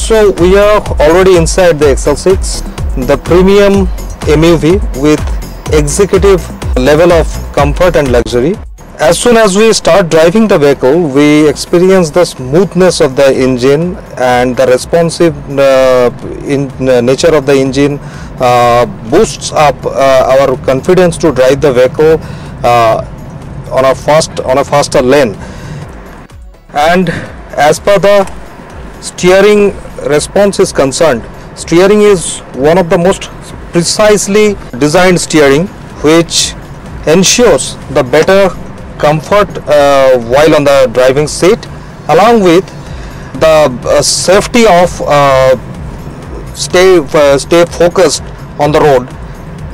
So we are already inside the XL6, the premium MUV with executive level of comfort and luxury. As soon as we start driving the vehicle, we experience the smoothness of the engine and the responsive nature of the engine boosts up our confidence to drive the vehicle on a faster lane. And as per the steering response is concerned, steering is one of the most precisely designed steering, which ensures the better comfort while on the driving seat, along with the safety of stay focused on the road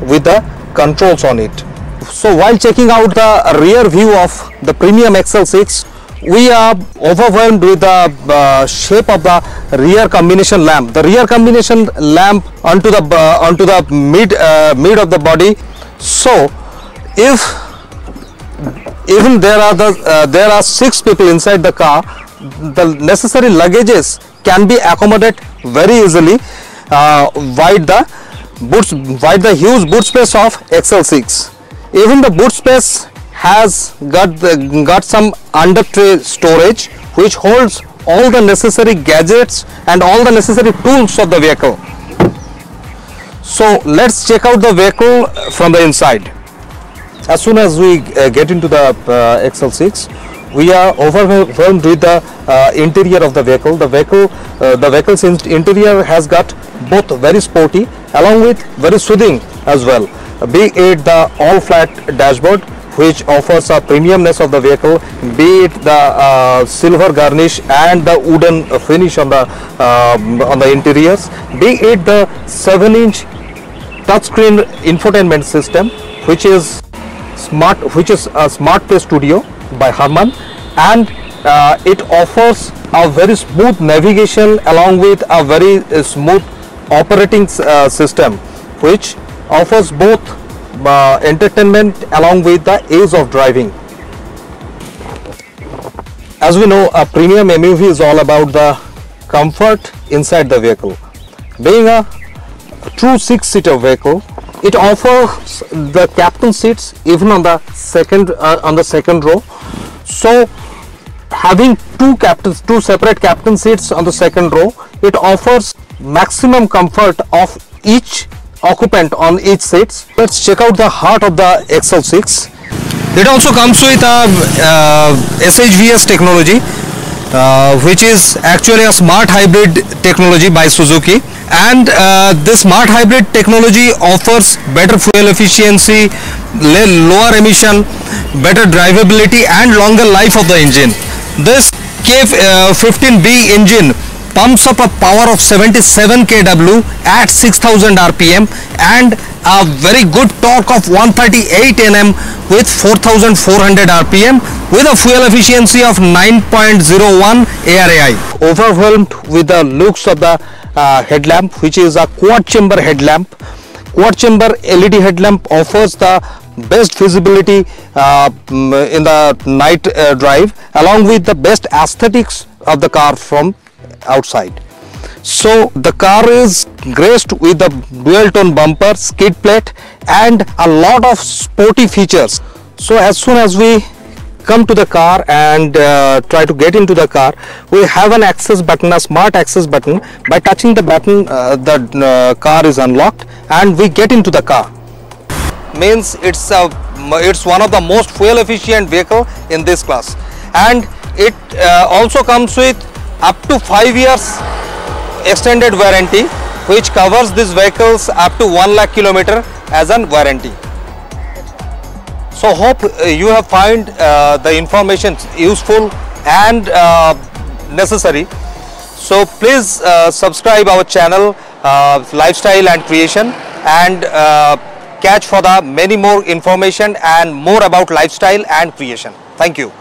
with the controls on it. So while checking out the rear view of the premium XL6, we are overwhelmed with the shape of the rear combination lamp. The rear combination lamp onto the mid of the body. So if even there are 6 people inside the car, the necessary luggages can be accommodated very easily wide the huge boot space of XL6. Even the boot space has got some under tray storage, which holds all the necessary gadgets and all the necessary tools of the vehicle. So let's check out the vehicle from the inside. As soon as we get into the XL6, we are overwhelmed with the interior of the vehicle. The vehicle's interior has got both very sporty along with very soothing as well. Be it the all-flat dashboard, which offers a premiumness of the vehicle, be it the silver garnish and the wooden finish on the interiors, be it the 7-inch touchscreen infotainment system, which is a Smart Play Studio by Harman, and it offers a very smooth navigation along with a very smooth operating system, which offers both entertainment along with the ease of driving. As we know, a premium MUV is all about the comfort inside the vehicle. Being a true 6-seater vehicle, it offers the captain seats even on the second row. So having two separate captain seats on the second row, it offers maximum comfort of each occupant on each seat. Let's check out the heart of the XL6. It also comes with a SHVS technology, which is actually a smart hybrid technology by Suzuki, and this smart hybrid technology offers better fuel efficiency, lower emission, better drivability and longer life of the engine. This K15B engine pumps up a power of 77 kW at 6000 RPM and a very good torque of 138 Nm with 4400 RPM with a fuel efficiency of 9.01 ARAI. Overwhelmed with the looks of the headlamp, which is a quad chamber headlamp. Quad chamber LED headlamp offers the best visibility in the night drive, along with the best aesthetics of the car from outside. So the car is graced with the dual tone bumper, skid plate and a lot of sporty features. So as soon as we come to the car and try to get into the car, we have an access button, a smart access button. By touching the button, the car is unlocked and we get into the car. Means it's one of the most fuel efficient vehicle in this class, and it also comes with up to 5 years extended warranty, which covers these vehicles up to 1 lakh kilometer as a warranty. So hope you have find the information useful and necessary. So please subscribe our channel Lifestyle and Creation, and catch for the many more information and more about lifestyle and creation. Thank you.